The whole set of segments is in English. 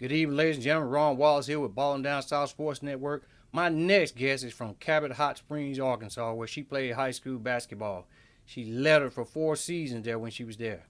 Good evening, ladies and gentlemen. Ron Wallace here with Ballin' Down South Sports Network. My next guest is from Cabot Hot Springs, Arkansas, where she played high school basketball. She led her for 4 seasons there when she was there.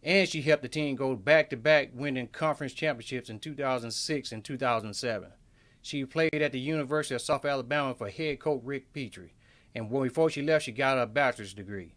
And she helped the team go back-to-back winning conference championships in 2006 and 2007. She played at the University of South Alabama for head coach Rick Petrie. And before she left, she got her bachelor's degree.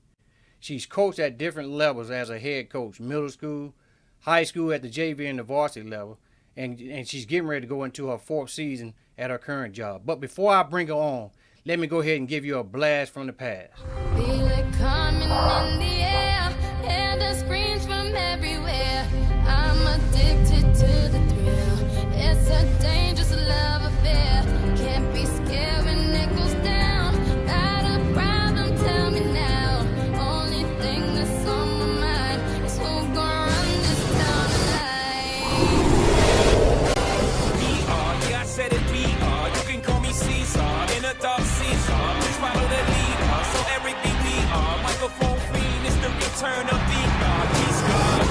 She's coached at different levels as a head coach, middle school, high school at the JV and the varsity level, and she's getting ready to go into her 4th season at her current job. But before I bring her on, let me go ahead and give you a blast from the past. Feel it coming in the air, hear the screams from everywhere. I'm addicted to the thrill. It's a dangerous love affair. Can't be scared when it goes down. Got a problem? Tell me now. Only thing that's on my mind is who's gonna run this town tonight. We are, yeah, I said it, we are. You can call me Caesar, in a dark Caesar. Please follow the leader, so everything we are. Microphone fiend, it's the return of the God. He's God.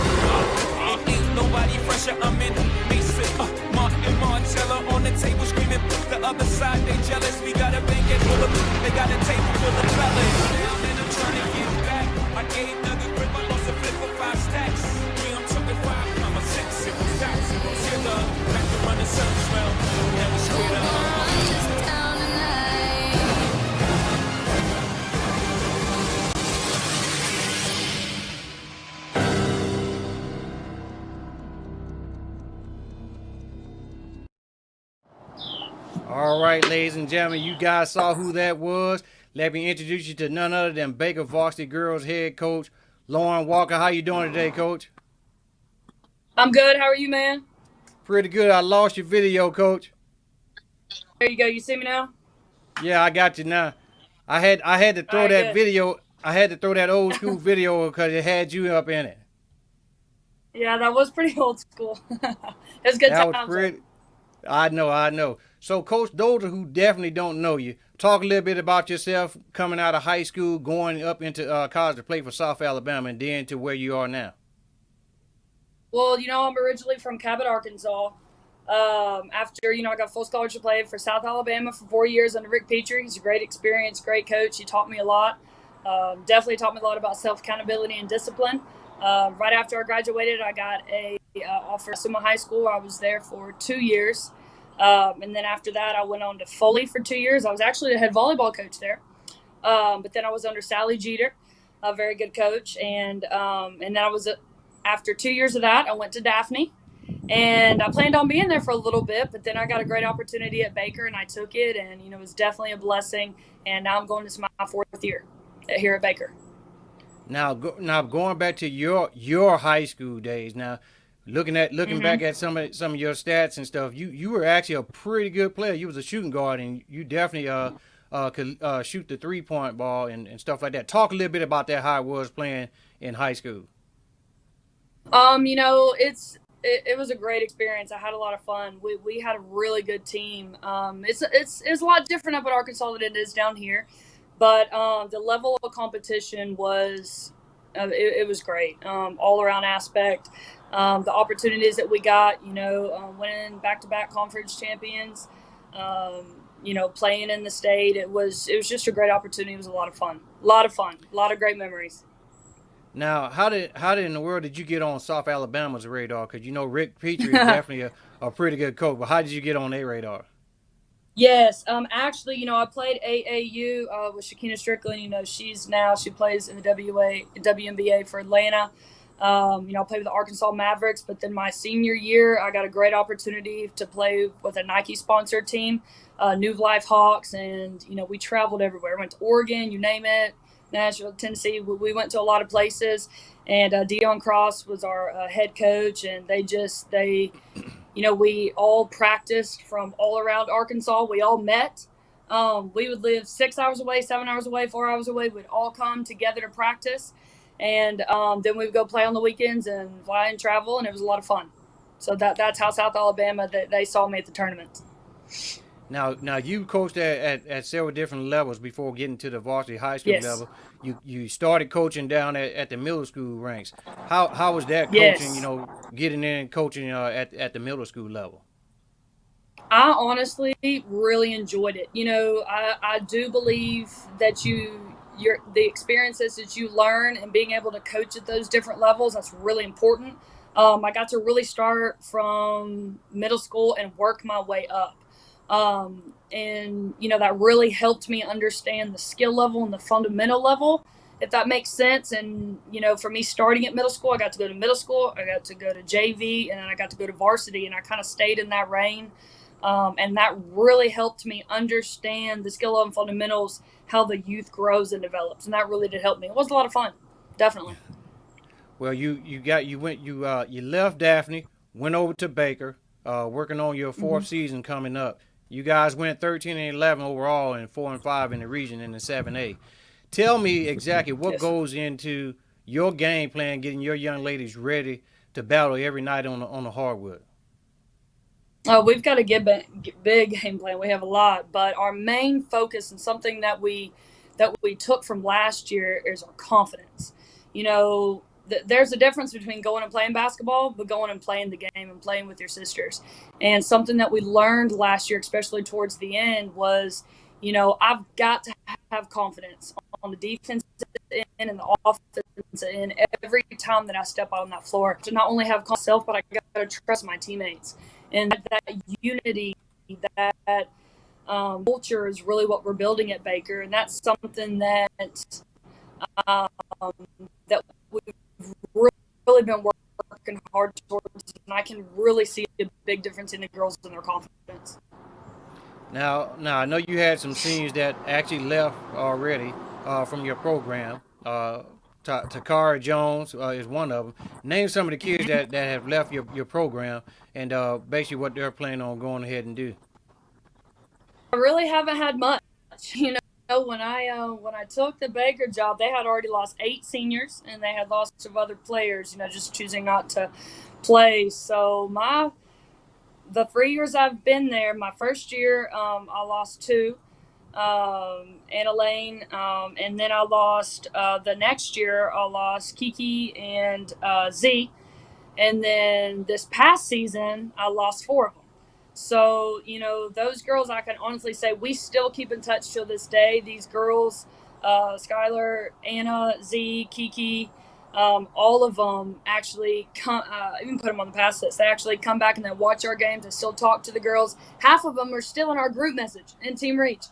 Ain't nobody fresher, I'm in Mason, Martin Marcella on the table screaming. The other side, they jealous. We got a banquet full of, they got a table full of fellas. Down and I'm trying to get back. I gave Doug a grip, I lost a flip for 5 stacks. I'm talking 5, 6, it was stacks, it was here, back to running circles, well, now we squared Who's gonna up. run this town tonight? All right, ladies and gentlemen, you guys saw who that was. Let me introduce you to none other than Baker Varsity Girls head coach, Lauren Walker. How you doing today, coach? I'm good. How are you, man? Pretty good. I lost your video, coach. There you go. You see me now? Yeah, I got you now. I had to throw All right, that good. video. I had to throw that old school video because it had you up in it. Yeah, that was pretty old school. It was good That was times. pretty. I know. So, Coach, those who definitely don't know you, talk a little bit about yourself coming out of high school, going up into college to play for South Alabama, and then to where you are now. Well, I'm originally from Cabot, Arkansas. After, I got full scholarship play for South Alabama for 4 years under Rick Petrie. He's a great experience, great coach. He taught me a lot. Definitely taught me a lot about self-accountability and discipline. Right after I graduated, I got a offer at Summa High School. I was there for 2 years. And then after that, I went on to Foley for 2 years. I was actually the head volleyball coach there. But then I was under Sally Jeter, a very good coach. And then after 2 years of that, I went to Daphne. And I planned on being there for a little bit, but then I got a great opportunity at Baker, and I took it. And, it was definitely a blessing. And now I'm going into my 4th year here at Baker. Now going back to your high school days. Now, looking back at some of your stats and stuff, you were actually a pretty good player. You was a shooting guard, and you definitely could shoot the 3-point ball and stuff like that. Talk a little bit about that, how it was playing in high school. It was a great experience. I had a lot of fun. We had a really good team. It's a lot different up at Arkansas than it is down here, but the level of competition was it was great. All around aspect. The opportunities that we got, winning back-to-back conference champions, playing in the state. It was just a great opportunity. It was a lot of fun. A lot of great memories. Now, how did in the world did you get on South Alabama's radar? Because Rick Petrie is definitely a pretty good coach. But how did you get on their radar? Yes, actually, I played AAU with Shakina Strickland. She plays in the WNBA for Atlanta. I played with the Arkansas Mavericks, but then my senior year, I got a great opportunity to play with a Nike-sponsored team, New Life Hawks, and, we traveled everywhere. Went to Oregon, you name it, Nashville, Tennessee. We went to a lot of places, and Deion Cross was our head coach, and we all practiced from all around Arkansas. We all met. We would live 6 hours away, 7 hours away, 4 hours away. We'd all come together to practice. And then we would go play on the weekends and fly and travel, and it was a lot of fun. So that's how South Alabama, they saw me at the tournament. Now you coached at several different levels before getting to the varsity high school Yes. level. you started coaching down at the middle school ranks. How was that coaching? Yes. Getting in and coaching at the middle school level. I honestly really enjoyed it. I do believe that the experiences that you learn and being able to coach at those different levels, that's really important. I got to really start from middle school and work my way up. And that really helped me understand the skill level and the fundamental level, if that makes sense. And for me starting at middle school, I got to go to middle school, I got to go to JV, and then I got to go to varsity, and I kind of stayed in that reign. And that really helped me understand the skill and fundamentals, how the youth grows and develops, and that really did help me. It was a lot of fun, definitely. Well, you left Daphne, went over to Baker, working on your Mm-hmm. fourth season coming up. You guys went 13-11 overall and 4-5 in the region in the 7A. Tell me exactly what Yes. goes into your game plan, getting your young ladies ready to battle every night on the hardwood. We've got a big game plan. We have a lot, but our main focus and something that we took from last year is our confidence. There's a difference between going and playing basketball, but going and playing the game and playing with your sisters. And something that we learned last year, especially towards the end, was, I've got to have confidence on the defense end and the offense end every time that I step out on that floor. To not only have confidence in myself, but I got to trust my teammates. And that unity, that culture is really what we're building at Baker, and that's something um, that we've really been working hard towards, and I can really see a big difference in the girls and their confidence. Now I know you had some seniors that actually left already from your program. Takara Jones is one of them. Name some of the kids that have left your program and basically what they're planning on going ahead and do. I really haven't had much. When I took the Baker job, they had already lost 8 seniors, and they had lost of other players. Just choosing not to play. So the 3 years I've been there, my first year, I lost 2, and Elaine, and then I lost the next year. I lost Kiki and Z, and then this past season I lost 4 of them. So, those girls, I can honestly say we still keep in touch till this day. These girls, Skylar, Anna, Z, Kiki, all of them actually come, even put them on the pass list. They actually come back and they watch our games and still talk to the girls. Half of them are still in our group message in Team Reach.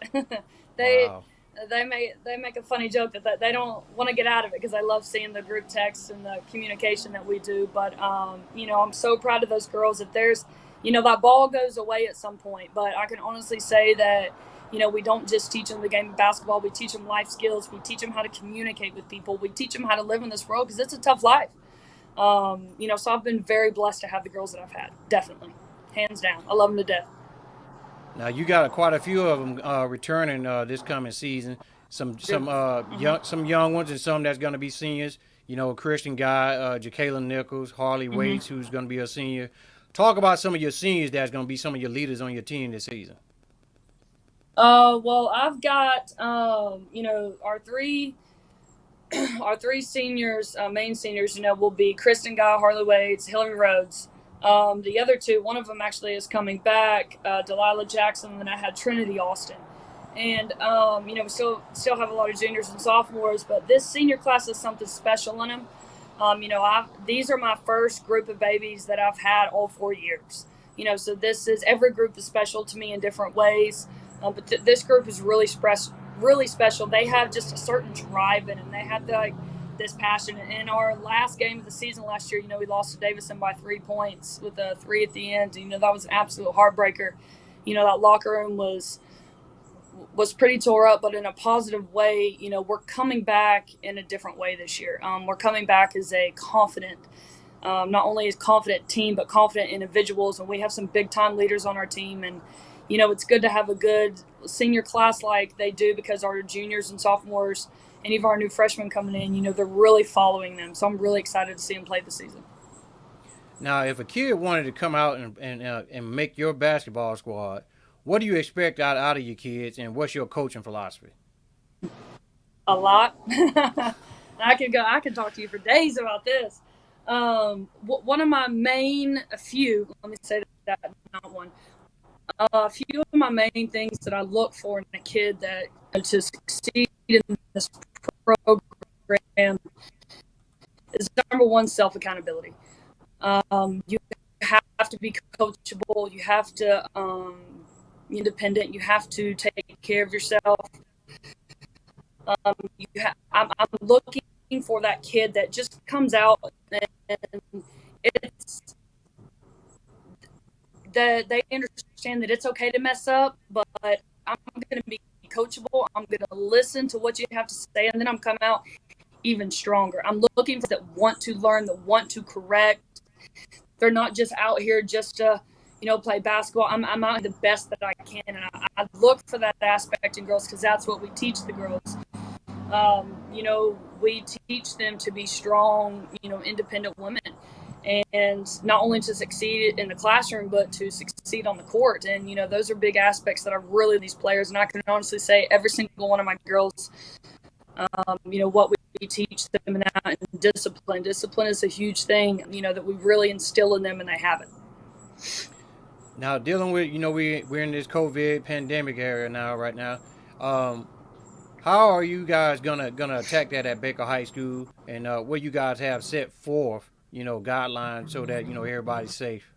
they, Wow. they make a funny joke that they don't want to get out of it because they love seeing the group texts and the communication that we do. But I'm so proud of those girls. If there's that ball goes away at some point, but I can honestly say that we don't just teach them the game of basketball. We teach them life skills. We teach them how to communicate with people. We teach them how to live in this world because it's a tough life. So I've been very blessed to have the girls that I've had. Definitely, hands down. I love them to death. Now you got quite a few of them returning this coming season. Some young ones and some that's going to be seniors. Christian Guy, Jacqueline Nichols, Harley Mm-hmm. Waits, who's going to be a senior. Talk about some of your seniors that's going to be some of your leaders on your team this season. Well, I've got our three our 3 seniors, main seniors, will be Kristen Guy, Harley Waits, Hillary Rhodes. The other 2, one of them actually is coming back, Delilah Jackson, and then I had Trinity Austin. And we still have a lot of juniors and sophomores, but this senior class is something special in them. These are my first group of babies that I've had all 4 years. So every group is special to me in different ways. But this group is really special. They have just a certain drive in them. They have this passion. In our last game of the season last year, we lost to Davison by 3 points with a 3 at the end. That was an absolute heartbreaker. That locker room was pretty tore up, but in a positive way. We're coming back in a different way this year. We're coming back as a confident, not only as confident team, but confident individuals. And we have some big time leaders on our team. And, it's good to have a good senior class like they do because our juniors and sophomores and even our new freshmen coming in, they're really following them. So I'm really excited to see them play this season. Now, if a kid wanted to come out and make your basketball squad, what do you expect out of your kids, and what's your coaching philosophy? A lot. I can talk to you for days about this. One of my main, let me say that, not one. A few of my main things that I look for in a kid that to succeed in this program is number one, self accountability. You have to be coachable. You have to be independent. You have to take care of yourself. I'm looking for that kid that just comes out and it's that they understand that it's okay to mess up, but I'm going to be coachable. I'm going to listen to what you have to say, and then I'm coming out even stronger. I'm looking for that want to learn, that want to correct. They're not just out here just to, play basketball. I'm out the best that I can, and I look for that aspect in girls because that's what we teach the girls. We teach them to be strong, independent women, and not only to succeed in the classroom, but to succeed on the court. And, those are big aspects that are really these players. And I can honestly say every single one of my girls, what we teach them now, and discipline. Discipline is a huge thing, that we really instill in them, and they have it. Now, dealing with, we're in this COVID pandemic area now, right now. How are you guys gonna attack that at Baker High School, and what you guys have set forth, guidelines so that everybody's safe?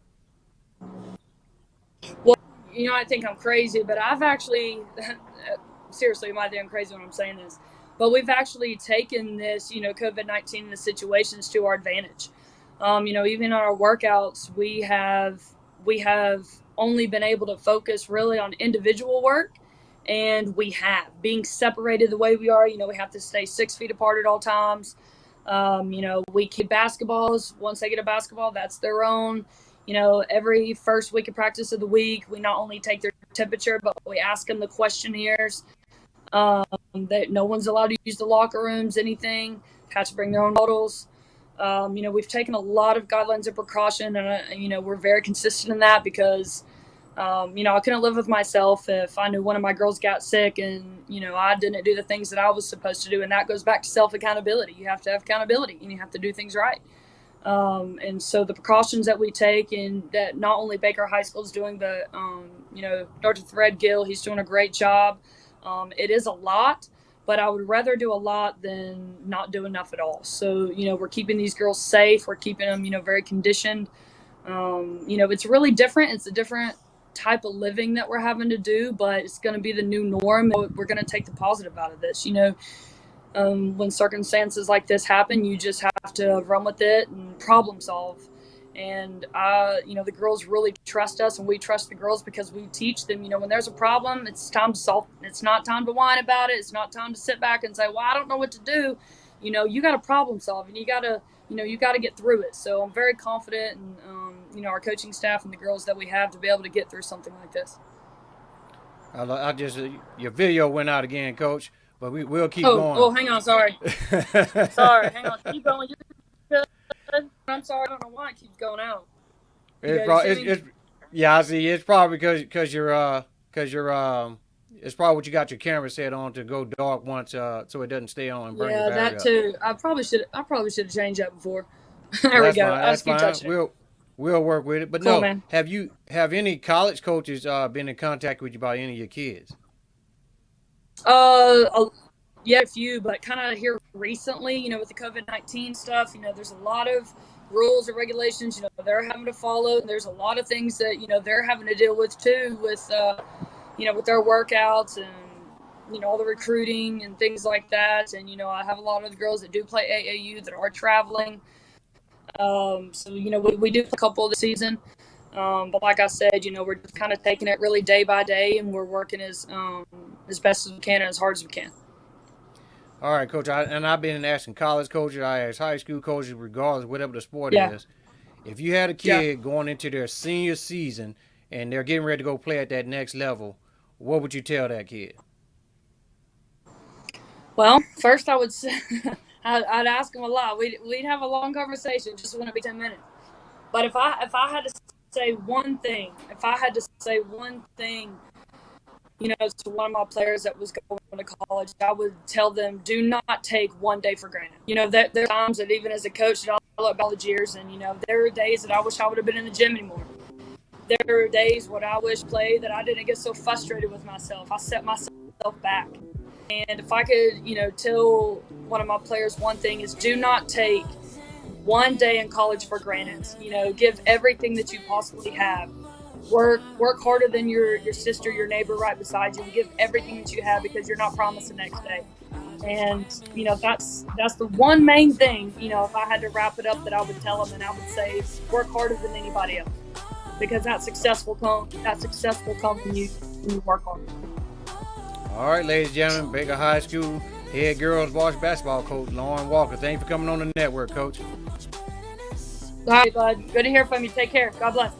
Well, I think I'm crazy, but I've actually, seriously, am I think I'm crazy when I'm saying this? But we've actually taken this, COVID-19 and the situations to our advantage. Even on our workouts, we have only been able to focus really on individual work, and we have being separated the way we are. We have to stay 6 feet apart at all times. We keep basketballs. Once they get a basketball, that's their own. Every first week of practice of the week, we not only take their temperature, but we ask them the questionnaires. That no one's allowed to use the locker rooms, anything. Have to bring their own bottles. We've taken a lot of guidelines and precaution, and we're very consistent in that because, I couldn't live with myself if I knew one of my girls got sick and, I didn't do the things that I was supposed to do. And that goes back to self accountability. You have to have accountability, and you have to do things right. And so the precautions that we take, and that not only Baker High School is doing, but, Dr. Threadgill, he's doing a great job. It is a lot, but I would rather do a lot than not do enough at all. So, we're keeping these girls safe. We're keeping them, very conditioned. It's really different. It's a different type of living that we're having to do, but it's going to be the new norm. We're going to take the positive out of this. When circumstances like this happen, you just have to run with it and problem solve. And, the girls really trust us, and we trust the girls because we teach them, when there's a problem, it's time to solve. It's not time to whine about it. It's not time to sit back and say, well, I don't know what to do. You got to problem solve, and you got to get through it. So I'm very confident in, our coaching staff and the girls that we have to be able to get through something like this. I just your video went out again, Coach, but we'll keep going. Oh, hang on, sorry. Sorry, hang on. Keep going. You're good. I'm sorry. I don't know why it keeps going out. Yeah, I see. It's probably because you're it's probably what you got your camera set on to go dark once so it doesn't stay on and burn your battery that up. too. I probably should have changed that before. There we That's go. fine. I just keep touching it. We'll work with it. But Cool, no, man. have any college coaches been in contact with you about any of your kids? Yeah, a few, but kind of here recently, with the COVID-19 stuff, there's a lot of rules and regulations, they're having to follow. There's a lot of things that, they're having to deal with too, with, with their workouts and, all the recruiting and things like that. And, I have a lot of the girls that do play AAU that are traveling. So, we do play a couple this season. But like I said, we're just kind of taking it really day by day, and we're working as best as we can and as hard as we can. All right, Coach. I've been asking college coaches, I ask high school coaches, regardless, whatever the sport is. If you had a kid going into their senior season and they're getting ready to go play at that next level, what would you tell that kid? Well, first I would say, I'd ask them a lot. We'd have a long conversation. Just wouldn't be 10 minutes. But if I had to say one thing, to one of my players that was going to college, I would tell them, do not take one day for granted. You know, there are times that even as a coach that I look college years, and, you know, there are days that I wish I would have been in the gym anymore. There are days when I wish play that I didn't get so frustrated with myself. I set myself back. And if I could, you know, tell one of my players one thing is do not take one day in college for granted. You know, give everything that you possibly have. Work harder than your sister, your neighbor right beside you, and give everything that you have because you're not promised the next day. And, you know, that's the one main thing, you know, if I had to wrap it up that I would tell them, and I would say work harder than anybody else, because that success will come when you work hard. All right, ladies and gentlemen, Baker High School head girls varsity basketball coach Lauren Walker. Thank you for coming on the network, Coach. All right, bud. Good to hear from you. Take care. God bless.